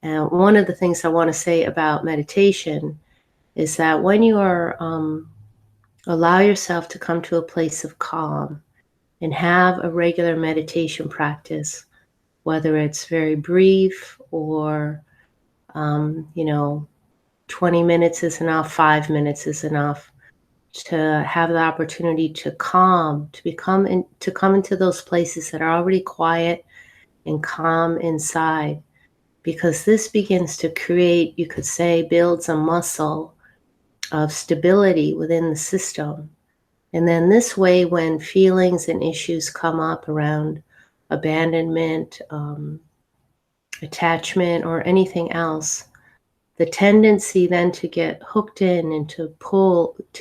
And one of the things I want to say about meditation is that when you are allow yourself to come to a place of calm and have a regular meditation practice, whether it's very brief or you know, 20 minutes is enough, 5 minutes is enough, to have the opportunity to calm, to come into those places that are already quiet and calm inside, because this begins to create, you could say, builds a muscle of stability within the system. And then this way, when feelings and issues come up around abandonment, attachment, or anything else, the tendency then to get hooked in and to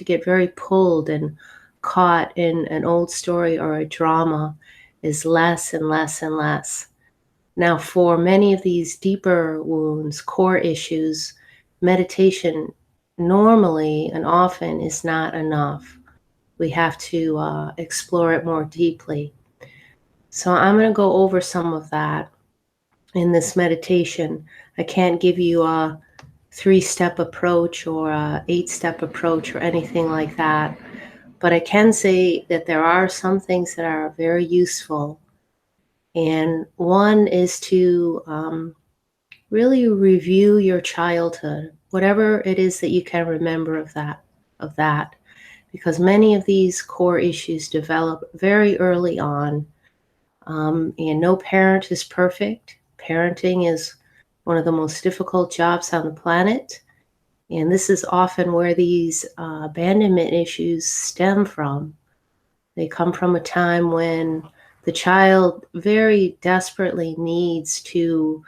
get very pulled and caught in an old story or a drama is less and less and less. Now, for many of these deeper wounds, core issues, meditation normally and often is not enough. We have to explore it more deeply. So, I'm going to go over some of that in this meditation. I can't give you a three-step approach or a eight-step approach or anything like that, but I can say that there are some things that are very useful. And one is to really review your childhood, whatever it is that you can remember of that, because many of these core issues develop very early on, and no parent is perfect. Parenting is one of the most difficult jobs on the planet, and this is often where these abandonment issues stem from. They come from a time when the child very desperately needs to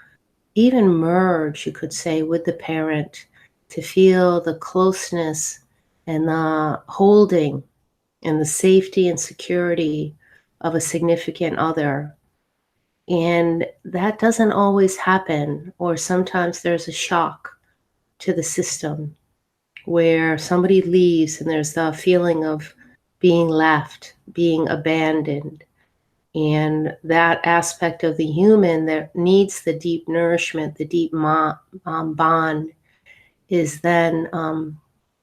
even merge, you could say, with the parent, to feel the closeness and the holding and the safety and security of a significant other. And that doesn't always happen, or sometimes there's a shock to the system where somebody leaves and there's the feeling of being left, being abandoned. And that aspect of the human that needs the deep nourishment, the deep bond, is then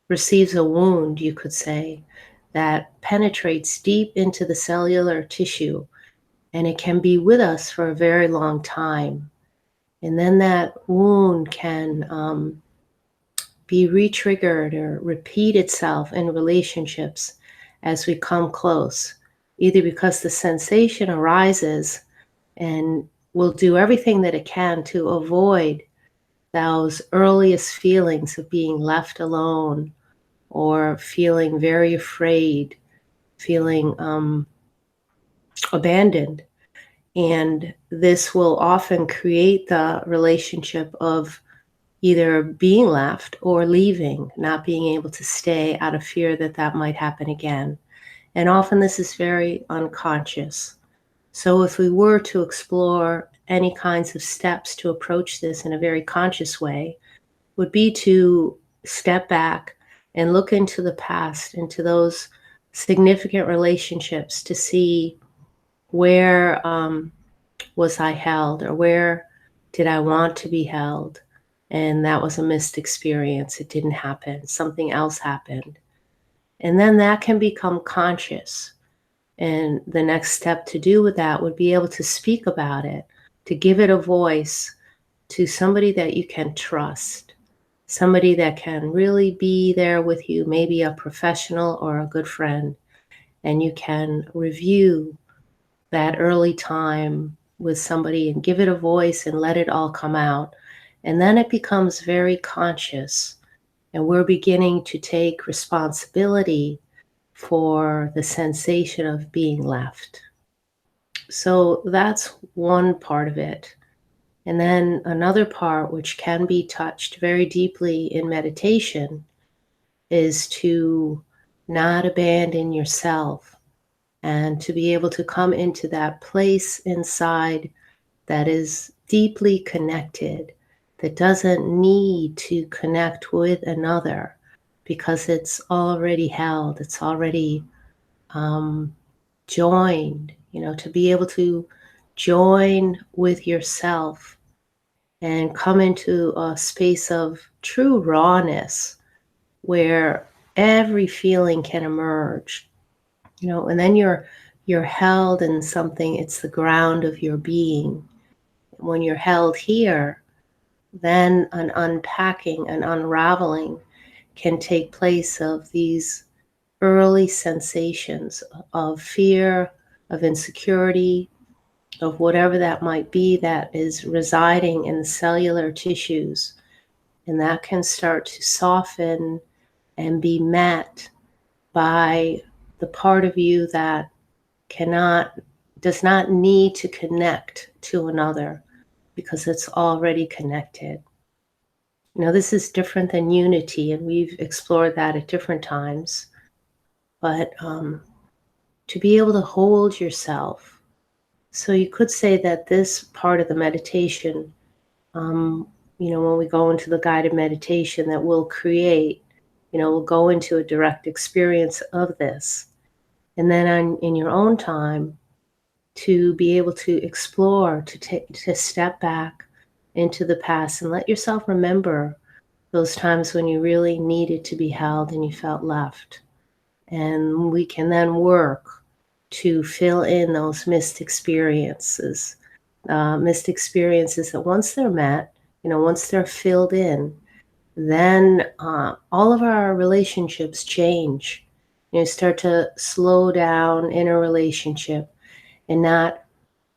receives a wound, you could say, that penetrates deep into the cellular tissue, and it can be with us for a very long time. And then that wound can be re-triggered or repeat itself in relationships as we come close, either because the sensation arises and will do everything that it can to avoid those earliest feelings of being left alone or feeling very afraid, feeling abandoned. And this will often create the relationship of either being left or leaving, not being able to stay out of fear that that might happen again. And often this is very unconscious. So if we were to explore any kinds of steps to approach this in a very conscious way, would be to step back and look into the past, into those significant relationships, to see where was I held, or where did I want to be held? And that was a missed experience. It didn't happen. Something else happened. And then that can become conscious. And the next step to do with that would be able to speak about it, to give it a voice to somebody that you can trust, somebody that can really be there with you, maybe a professional or a good friend. And you can review that early time with somebody and give it a voice and let it all come out. And then it becomes very conscious, and we're beginning to take responsibility for the sensation of being left. So that's one part of it. And then another part, which can be touched very deeply in meditation, is to not abandon yourself and to be able to come into that place inside that is deeply connected, that doesn't need to connect with another because it's already held, it's already joined, to be able to join with yourself and come into a space of true rawness where every feeling can emerge, and then you're held in something. It's the ground of your being. When you're held here, then an unpacking, an unraveling can take place of these early sensations of fear, of insecurity, of whatever that might be that is residing in the cellular tissues. And that can start to soften and be met by the part of you that cannot, does not need to connect to another because it's already connected. This is different than unity, and we've explored that at different times. But to be able to hold yourself. So you could say that this part of the meditation, um, when we go into the guided meditation that we'll create, we'll go into a direct experience of this. And then in your own time, to be able to explore, to step back into the past and let yourself remember those times when you really needed to be held and you felt left. And we can then work to fill in those missed experiences that once they're met, once they're filled in, then all of our relationships change. Start to slow down in a relationship and not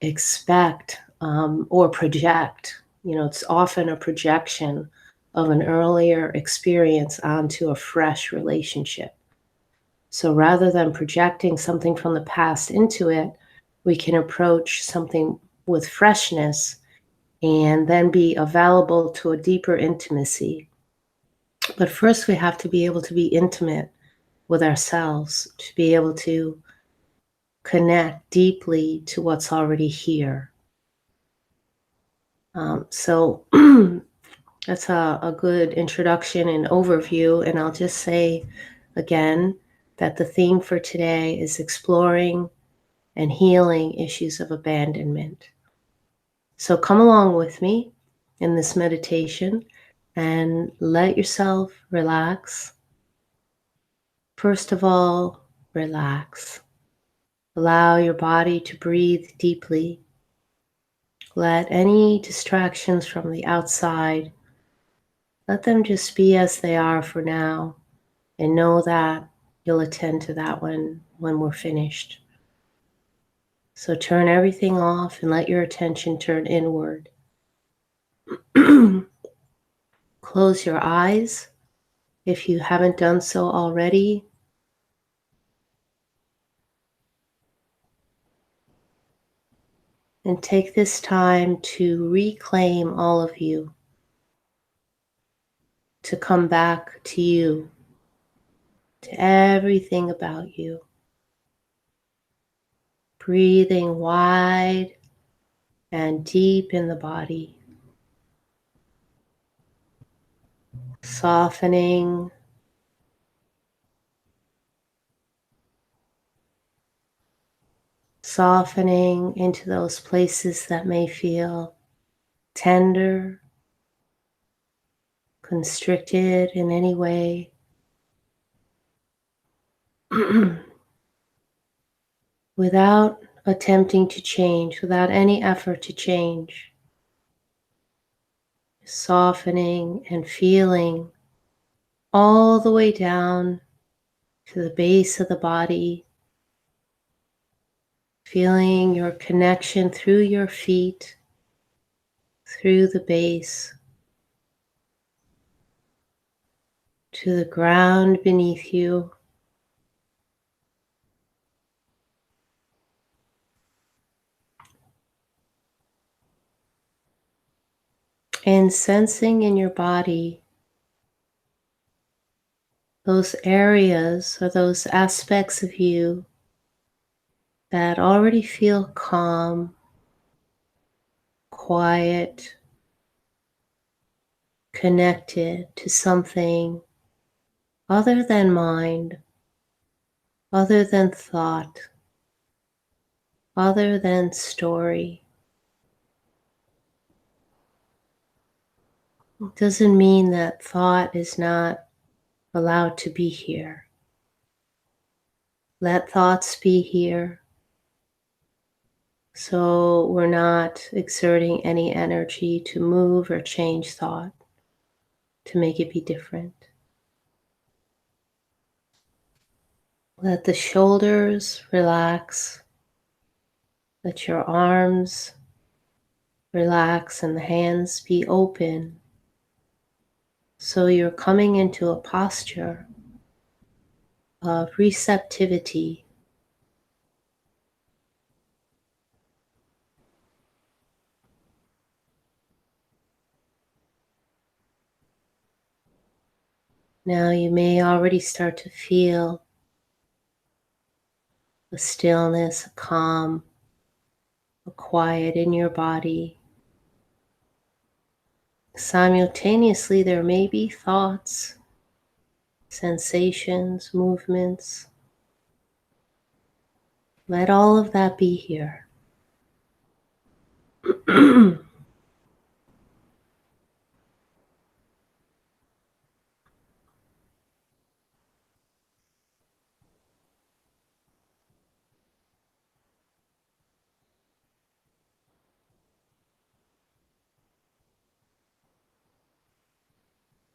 expect or project. It's often a projection of an earlier experience onto a fresh relationship. So rather than projecting something from the past into it, we can approach something with freshness and then be available to a deeper intimacy. But first, we have to be able to be intimate with ourselves, to be able to connect deeply to what's already here. So that's a good introduction and overview. And I'll just say again that the theme for today is exploring and healing issues of abandonment. So come along with me in this meditation and let yourself relax. First of all, relax. Allow your body to breathe deeply. Let any distractions from the outside, let them just be as they are for now, and know that you'll attend to that when we're finished. So turn everything off and let your attention turn inward. Close your eyes if you haven't done so already. And take this time to reclaim all of you, to come back to you, to everything about you. Breathing wide and deep in the body. Softening. Softening into those places that may feel tender, constricted in any way. Without attempting to change, without any effort to change. Softening and feeling all the way down to the base of the body. Feeling your connection through your feet, through the base, to the ground beneath you. And sensing in your body those areas or those aspects of you that already feel calm, quiet, connected to something other than mind, other than thought, other than story. It doesn't mean that thought is not allowed to be here. Let thoughts be here, so we're not exerting any energy to move or change thought, to make it be different. Let the shoulders relax, let your arms relax and the hands be open. So you're coming into a posture of receptivity. Now you may already start to feel a stillness, a calm, a quiet in your body. Simultaneously, there may be thoughts, sensations, movements. Let all of that be here.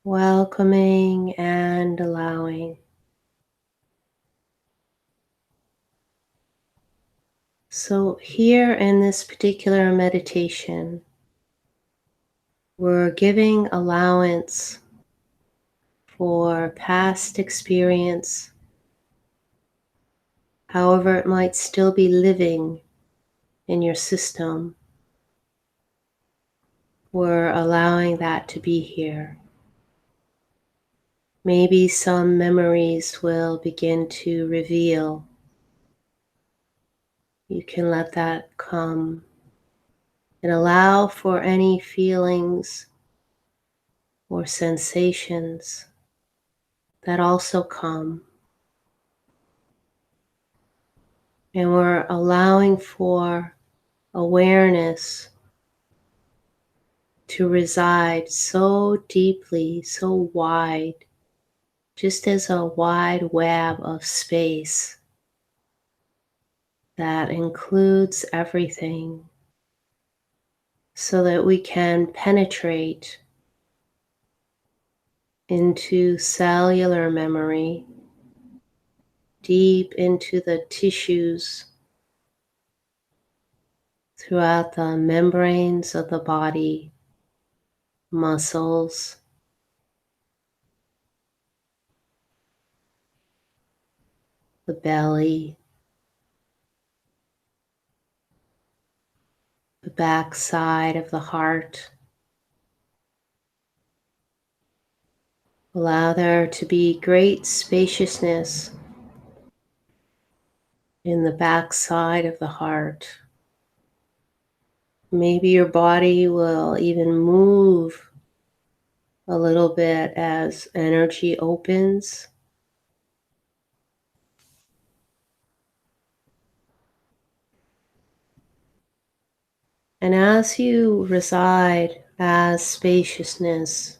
Welcoming and allowing. So here in this particular meditation, we're giving allowance for past experience, however it might still be living in your system. We're allowing that to be here. Maybe some memories will begin to reveal. You can let that come and allow for any feelings or sensations that also come. And we're allowing for awareness to reside so deeply, so wide, just as a wide web of space that includes everything, so that we can penetrate into cellular memory, deep into the tissues throughout the membranes of the body, muscles, the belly, the back side of the heart. Allow there to be great spaciousness in the back side of the heart. Maybe your body will even move a little bit as energy opens. And as you reside as spaciousness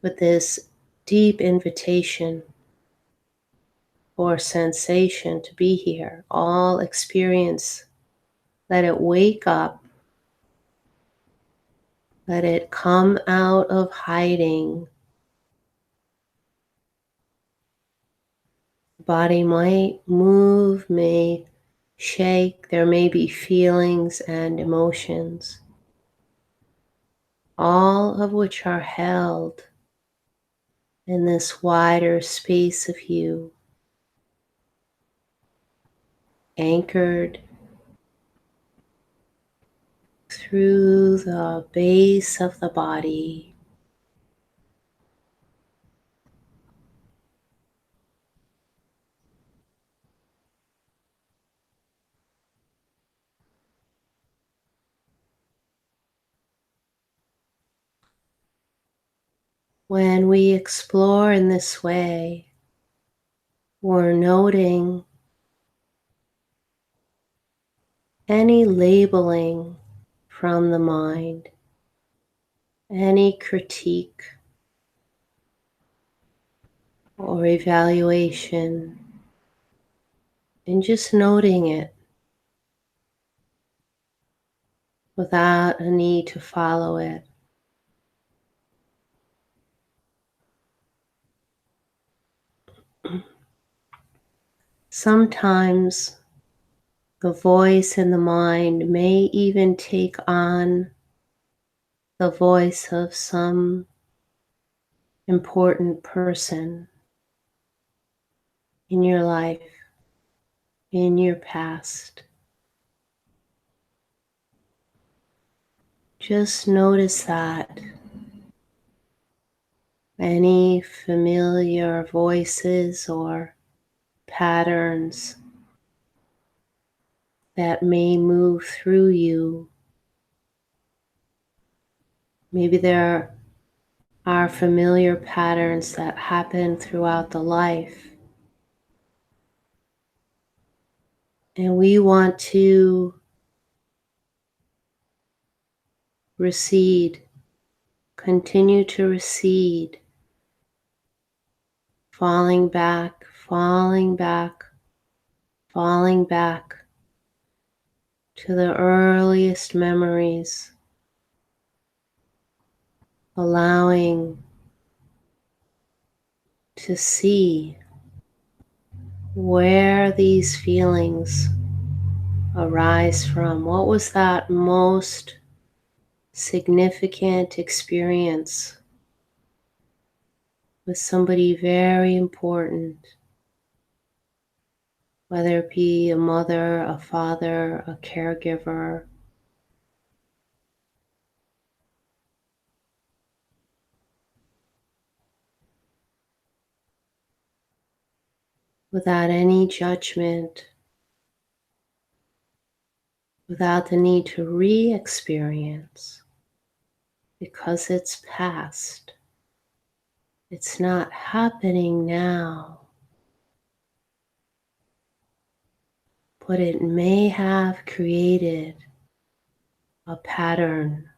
with this deep invitation or sensation to be here, all experience, let it wake up, let it come out of hiding. The body might move, may shake, there may be feelings and emotions, all of which are held in this wider space of you, anchored through the base of the body. When we explore in this way, we're noting any labeling from the mind, any critique or evaluation, and just noting it without a need to follow it. Sometimes the voice in the mind may even take on the voice of some important person in your life, in your past. Just notice that. Any familiar voices or patterns that may move through you. Maybe there are familiar patterns that happen throughout the life. And we want to recede, continue to recede, falling back, falling back, falling back to the earliest memories, allowing to see where these feelings arise from. What was that most significant experience with somebody very important, whether it be a mother, a father, a caregiver. Without any judgment, without the need to re-experience, because it's past. It's not happening now, but it may have created a pattern,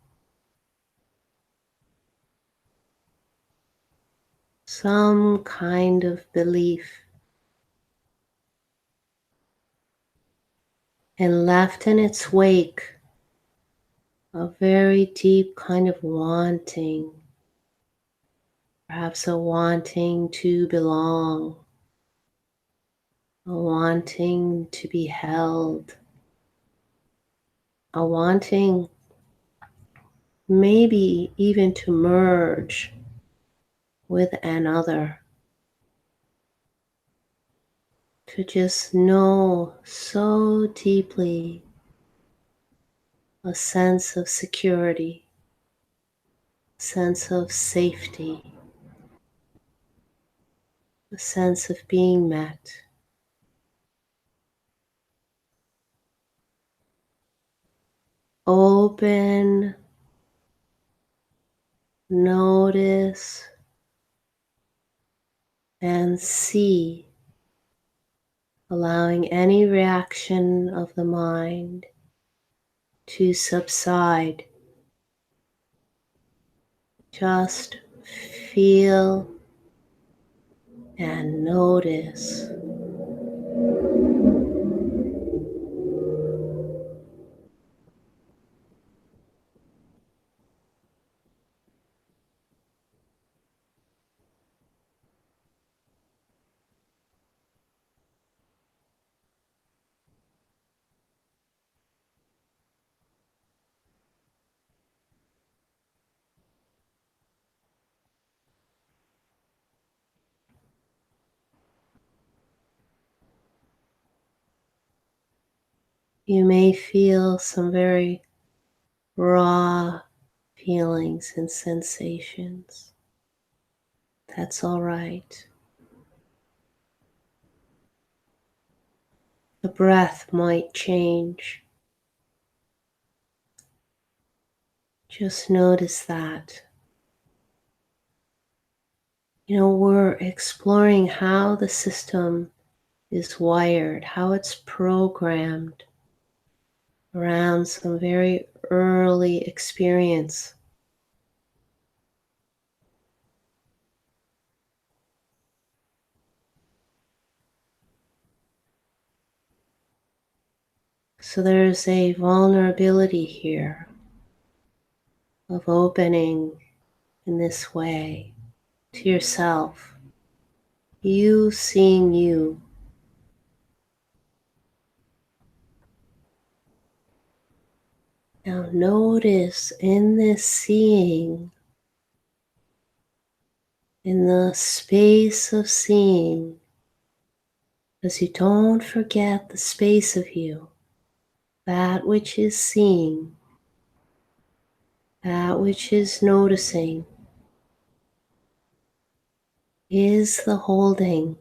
some kind of belief, and left in its wake a very deep kind of wanting, perhaps a wanting to belong, a wanting to be held, a wanting maybe even to merge with another, to just know so deeply a sense of security, a sense of safety, a sense of being met. Open, notice, and see, allowing any reaction of the mind to subside. Just feel and notice. You may feel some very raw feelings and sensations. That's all right. The breath might change. Just notice that. We're exploring how the system is wired, how it's programmed around some very early experience So there's a vulnerability here of opening in this way to yourself, you seeing you. Now notice in this seeing, in the space of seeing, as you don't forget the space of you, that which is seeing, that which is noticing, is the holding,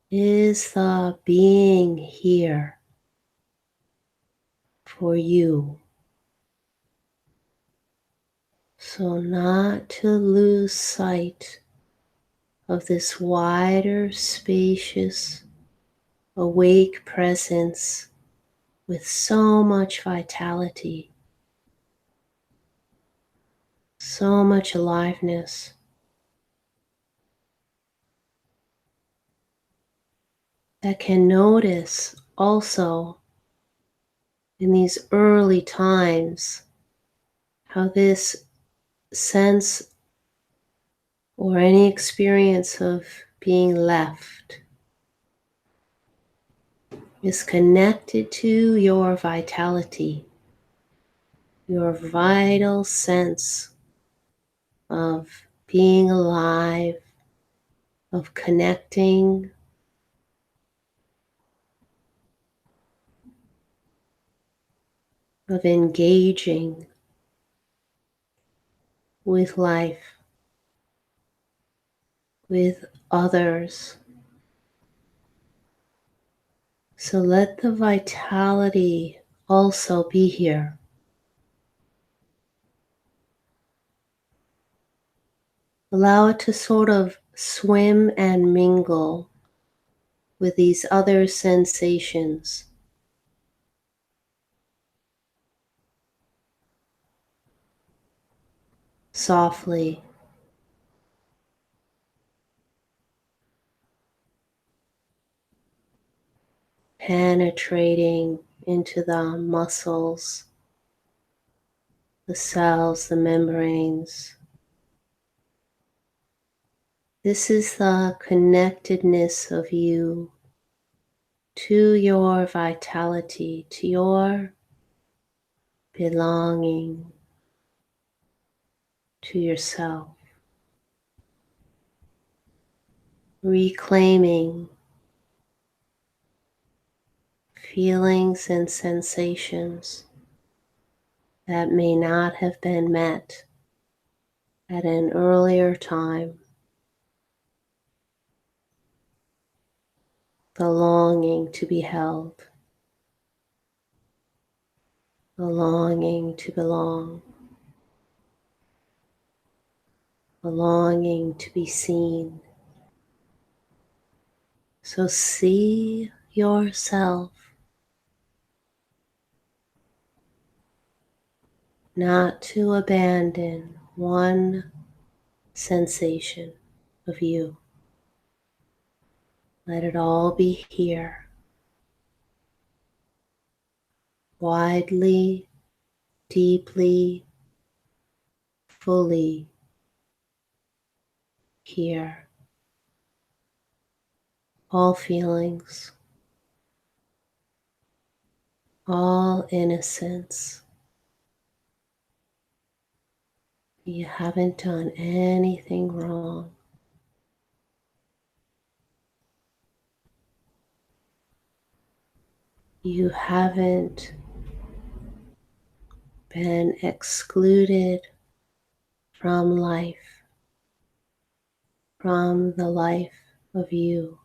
is the being here for you. So not to lose sight of this wider, spacious, awake presence with so much vitality, so much aliveness. That can notice also in these early times how this sense or any experience of being left is connected to your vitality, your vital sense of being alive, of connecting, of engaging with life, with others. So let the vitality also be here. Allow it to sort of swim and mingle with these other sensations. Softly, penetrating into the muscles, the cells, the membranes. This is the connectedness of you to your vitality, to your belonging to yourself. Reclaiming feelings and sensations that may not have been met at an earlier time. The longing to be held, the longing to belong, the longing to be seen. So see yourself not to abandon one sensation of you. Let it all be here, widely, deeply, fully here. All feelings, all innocence. You haven't done anything wrong. You haven't been excluded from life, from the life of you.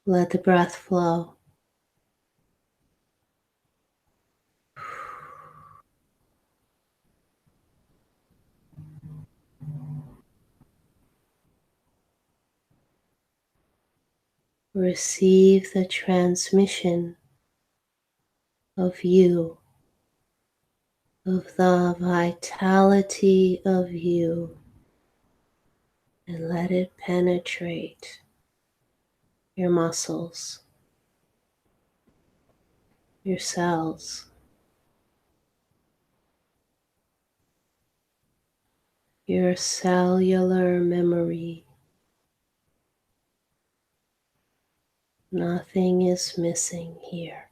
Let the breath flow. Receive the transmission of you, of the vitality of you and let it penetrate your muscles, your cells, your cellular memory. Nothing is missing here.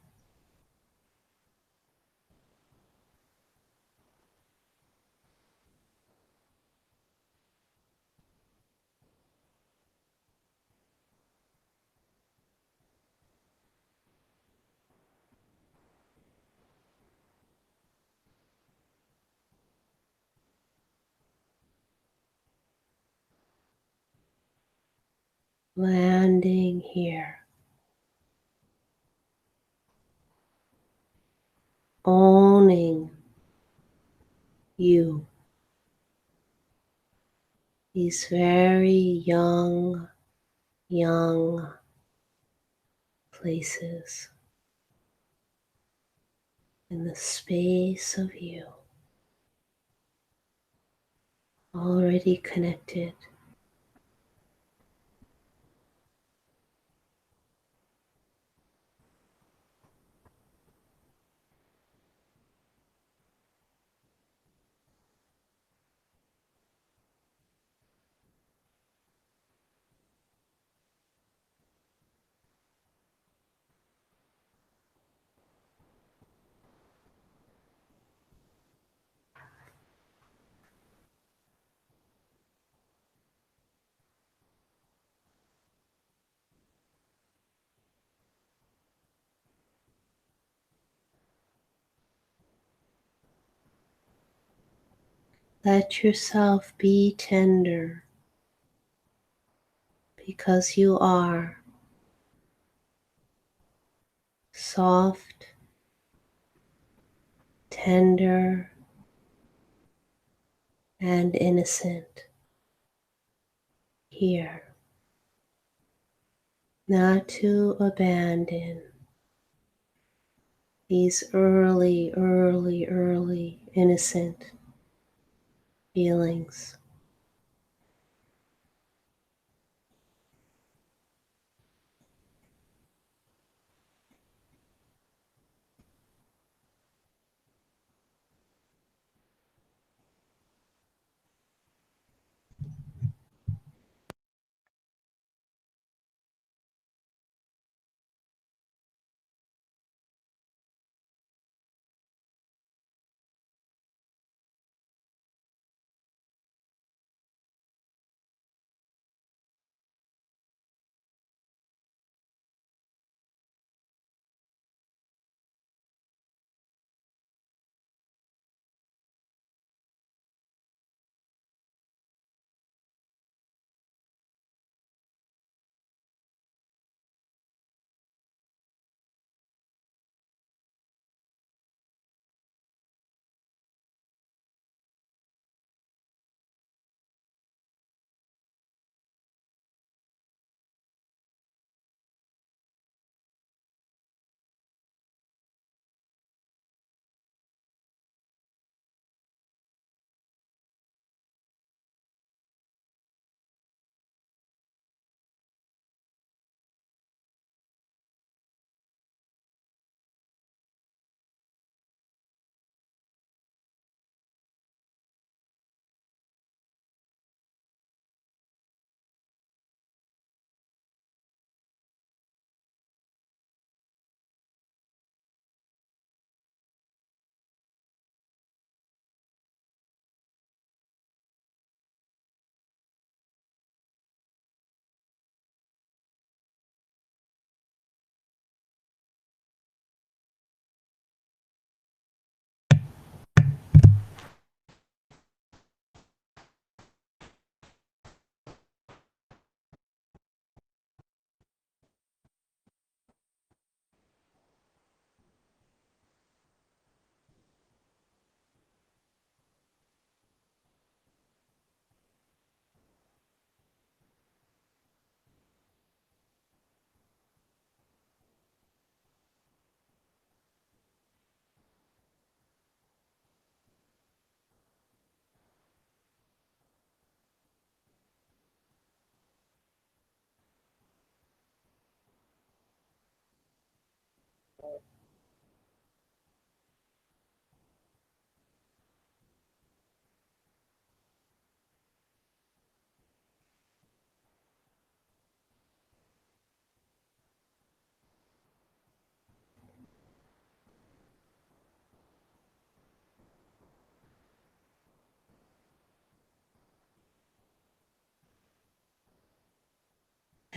Landing here, owning you, these very young places in the space of you, already connected. Let yourself be tender because you are soft, tender, and innocent here. Not to abandon these early innocent feelings.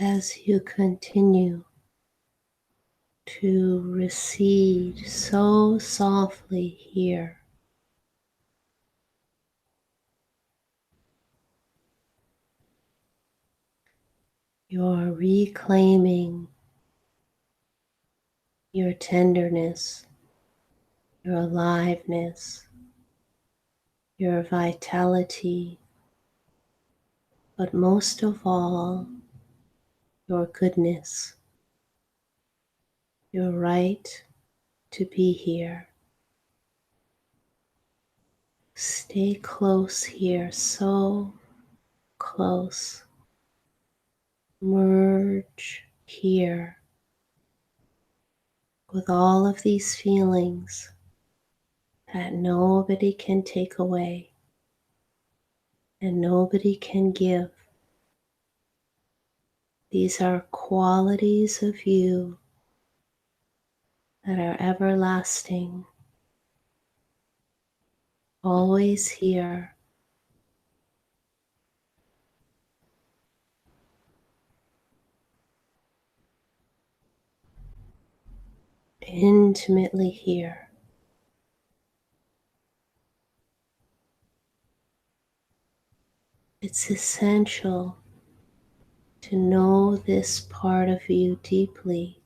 as you continue to recede so softly here, you're reclaiming your tenderness, your aliveness, your vitality, but most of all, your goodness, your right to be here. Stay close here, so close. Merge here with all of these feelings that nobody can take away and nobody can give. These are qualities of you that are everlasting, always here, intimately here. It's essential to know this part of you deeply,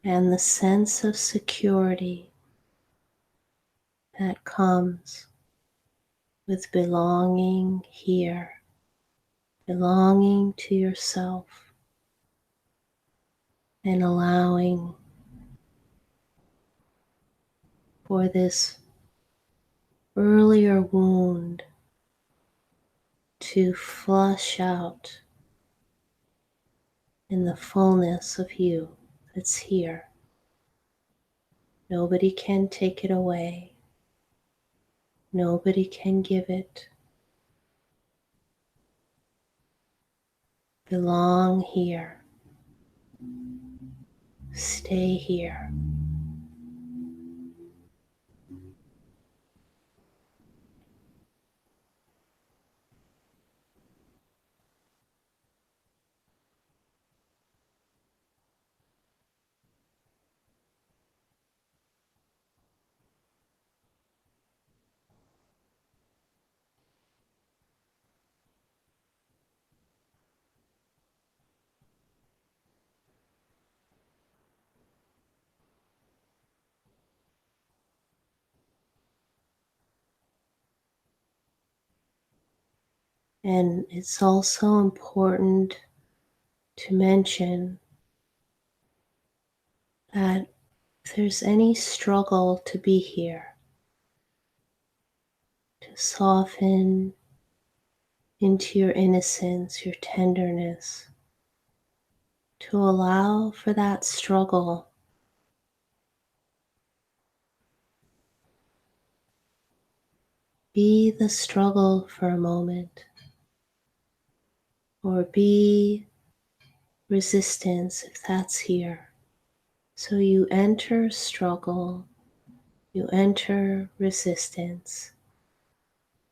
and the sense of security that comes with belonging here, belonging to yourself, and allowing for this earlier wound to flush out in the fullness of you that's here. Nobody can take it away. Nobody can give it. Belong here. Stay here. And it's also important to mention that if there's any struggle to be here, to soften into your innocence, your tenderness, to allow for that struggle. Be the struggle for a moment, or be resistance if that's here. So you enter struggle, you enter resistance,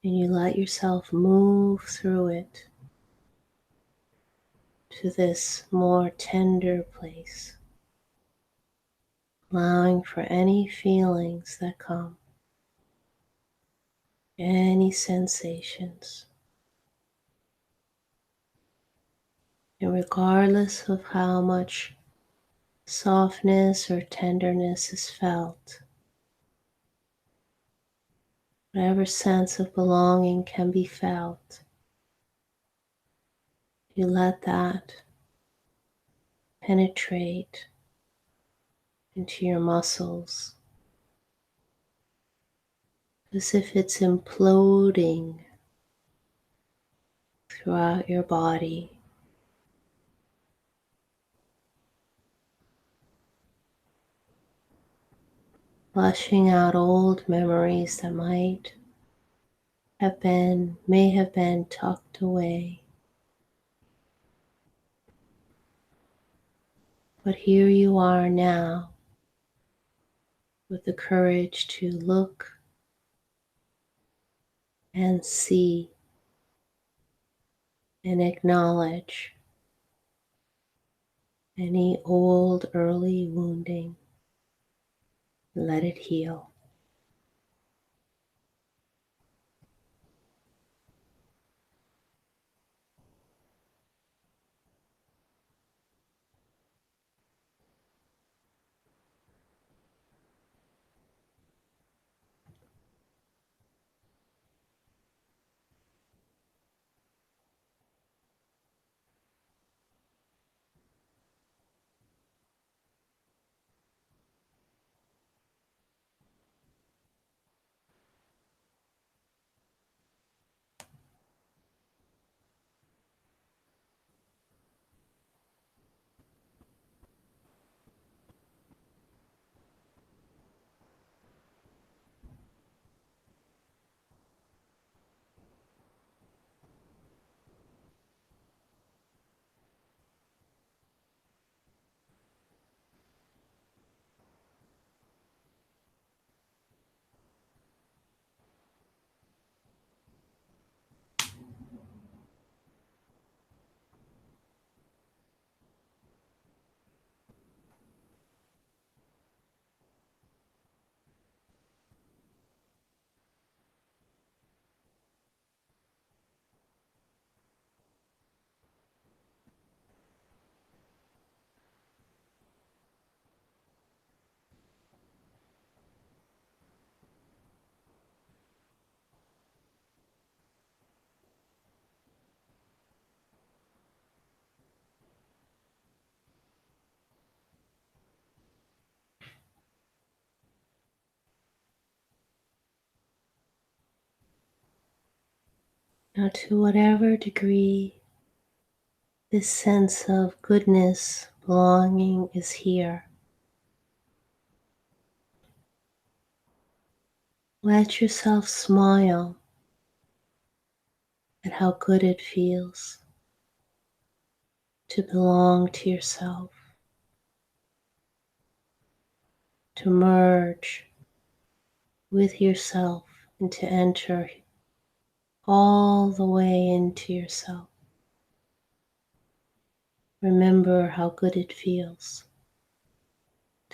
and you let yourself move through it to this more tender place, allowing for any feelings that come, any sensations. And regardless of how much softness or tenderness is felt, whatever sense of belonging can be felt, you let that penetrate into your muscles as if it's imploding throughout your body, flushing out old memories that may have been tucked away. But here you are now with the courage to look and see and acknowledge any old early wounding. Let it heal. Now, to whatever degree this sense of goodness, belonging is here, let yourself smile at how good it feels to belong to yourself, to merge with yourself, and to enter all the way into yourself. Remember how good it feels.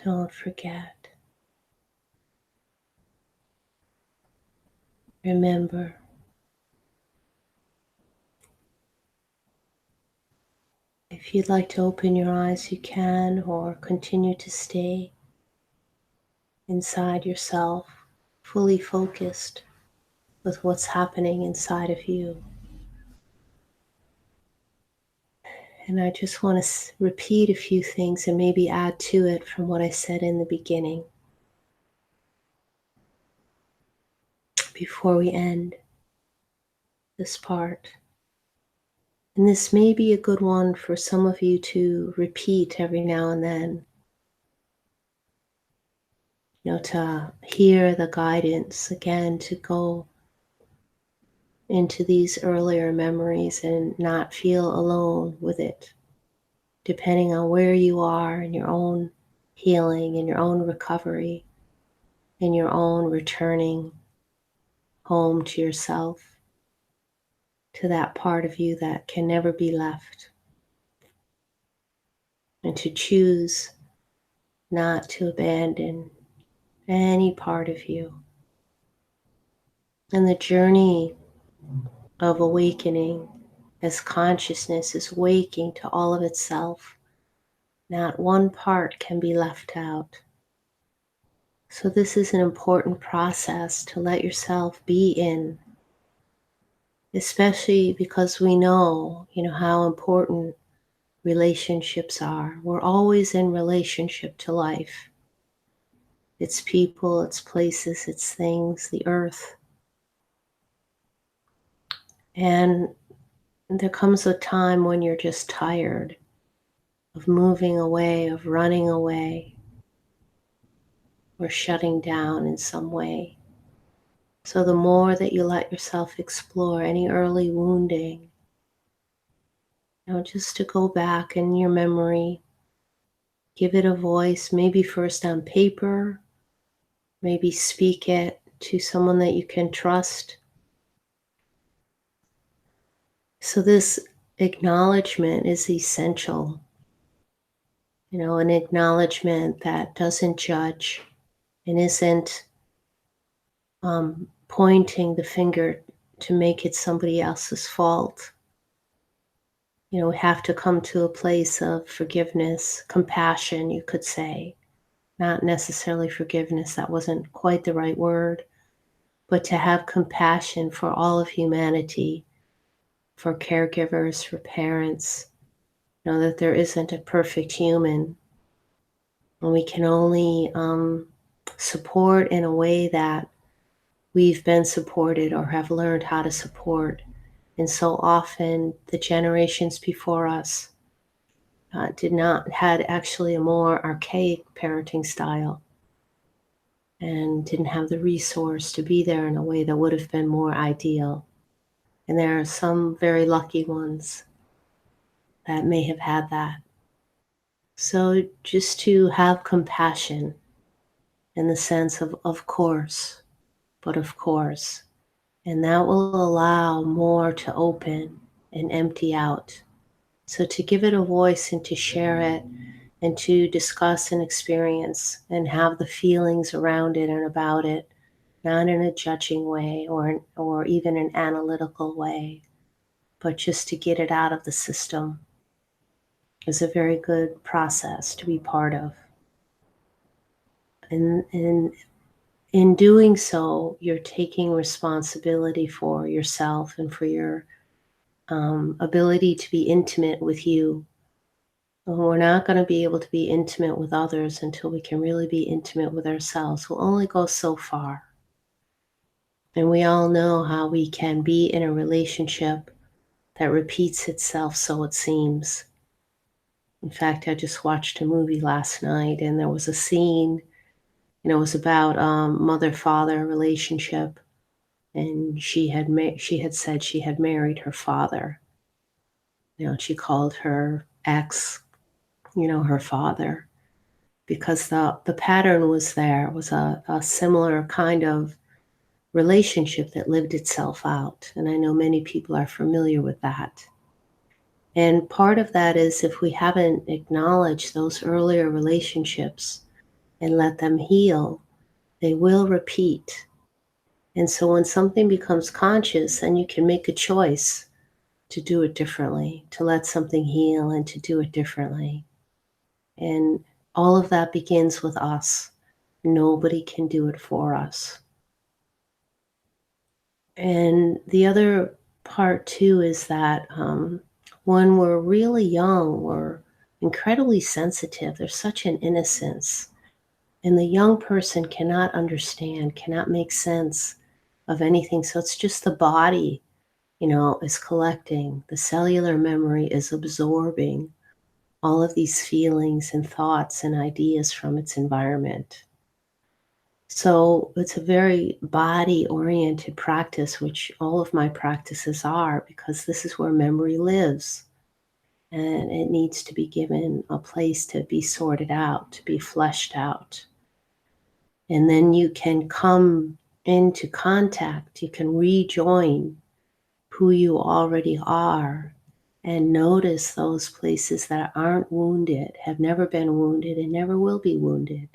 Don't forget. Remember. If you'd like to open your eyes, you can, or continue to stay inside yourself, fully focused with what's happening inside of you. And I just want to repeat a few things and maybe add to it from what I said in the beginning before we end this part. And this may be a good one for some of you to repeat every now and then, to hear the guidance again, to go into these earlier memories and not feel alone with it, depending on where you are in your own healing, in your own recovery, in your own returning home to yourself, to that part of you that can never be left, and to choose not to abandon any part of you. And the journey of awakening, as consciousness is waking to all of itself, not one part can be left out. So this is an important process to let yourself be in, especially because we know, how important relationships are. We're always in relationship to life. It's people, it's places, it's things, the earth. And there comes a time when you're just tired of moving away, of running away, or shutting down in some way. So the more that you let yourself explore any early wounding, just to go back in your memory, give it a voice, maybe first on paper, maybe speak it to someone that you can trust, So this acknowledgement is essential, an acknowledgement that doesn't judge and isn't pointing the finger to make it somebody else's fault. We have to come to a place of forgiveness, compassion, you could say. Not necessarily forgiveness, that wasn't quite the right word, but to have compassion for all of humanity, for caregivers, for parents, know that there isn't a perfect human, and we can only support in a way that we've been supported or have learned how to support. And so often the generations before us did not had actually a more archaic parenting style and didn't have the resource to be there in a way that would have been more ideal. And there are some very lucky ones that may have had that. So just to have compassion in the sense of course, but of course. And that will allow more to open and empty out. So to give it a voice and to share it and to discuss and experience and have the feelings around it and about it, not in a judging way or even an analytical way, but just to get it out of the system is a very good process to be part of. And in doing so, you're taking responsibility for yourself and for your ability to be intimate with you. We're not going to be able to be intimate with others until we can really be intimate with ourselves. We'll only go so far. And we all know how we can be in a relationship that repeats itself, so it seems. In fact, I just watched a movie last night, and there was a scene, it was about mother-father relationship, and she had said she had married her father. She called her ex, her father, because the pattern was there. It was a similar kind of relationship that lived itself out. And I know many people are familiar with that. And part of that is if we haven't acknowledged those earlier relationships and let them heal, they will repeat. And so when something becomes conscious, then you can make a choice to do it differently, to let something heal and to do it differently. And all of that begins with us. Nobody can do it for us. And the other part too is that when we're really young, we're incredibly sensitive. There's such an innocence. And the young person cannot understand, cannot make sense of anything. So it's just the body, is collecting. The cellular memory is absorbing all of these feelings and thoughts and ideas from its environment. So it's a very body oriented practice, which all of my practices are, because this is where memory lives. And it needs to be given a place to be sorted out, to be fleshed out. And then you can come into contact, you can rejoin who you already are and notice those places that aren't wounded, have never been wounded, and never will be wounded.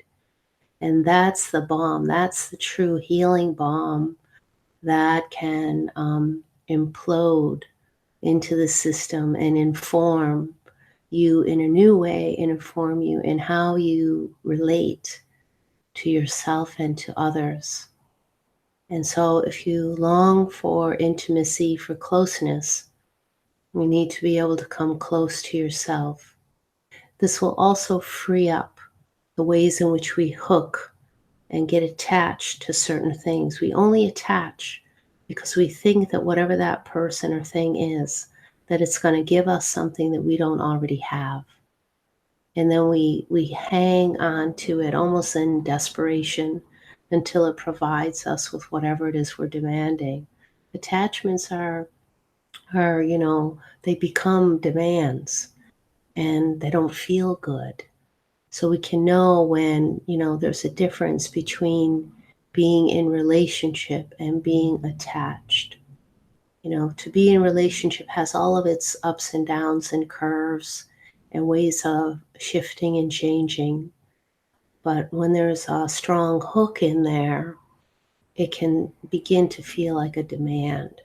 And that's the balm, that's the true healing balm that can implode into the system and inform you in a new way and inform you in how you relate to yourself and to others. And so if you long for intimacy, for closeness, you need to be able to come close to yourself. This will also free up the ways in which we hook and get attached to certain things. We only attach because we think that whatever that person or thing is, that it's going to give us something that we don't already have. And then we hang on to it almost in desperation until it provides us with whatever it is we're demanding. Attachments are they become demands and they don't feel good. So we can know when, there's a difference between being in relationship and being attached. To be in a relationship has all of its ups and downs and curves and ways of shifting and changing. But when there's a strong hook in there, it can begin to feel like a demand.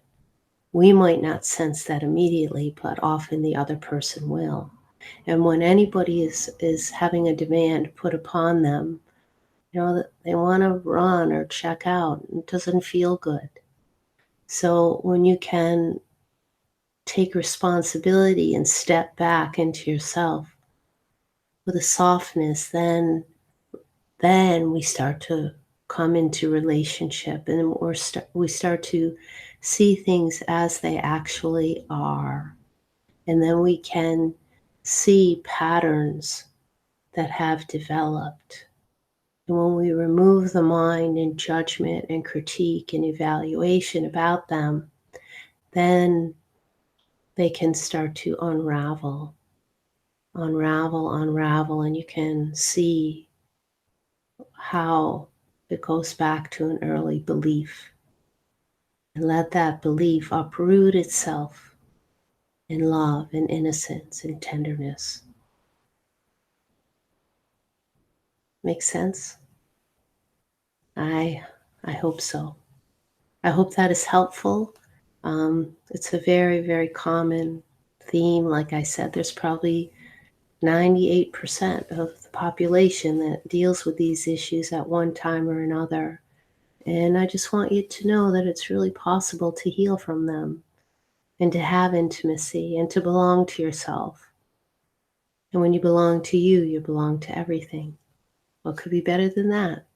We might not sense that immediately, but often the other person will. And when anybody is having a demand put upon them, that they want to run or check out, it doesn't feel good. So when you can take responsibility and step back into yourself with a softness, then we start to come into relationship, and we start to see things as they actually are. And then we can see patterns that have developed. And when we remove the mind and judgment and critique and evaluation about them, then they can start to unravel, and you can see how it goes back to an early belief. And let that belief uproot itself in love and innocence and tenderness. Make sense? I I hope so. I hope that is helpful. It's a very, very common theme. Like I said, there's probably 98% of the population that deals with these issues at one time or another. And I just want you to know that it's really possible to heal from them and to have intimacy and to belong to yourself. And when you belong to you, you belong to everything. What could be better than that?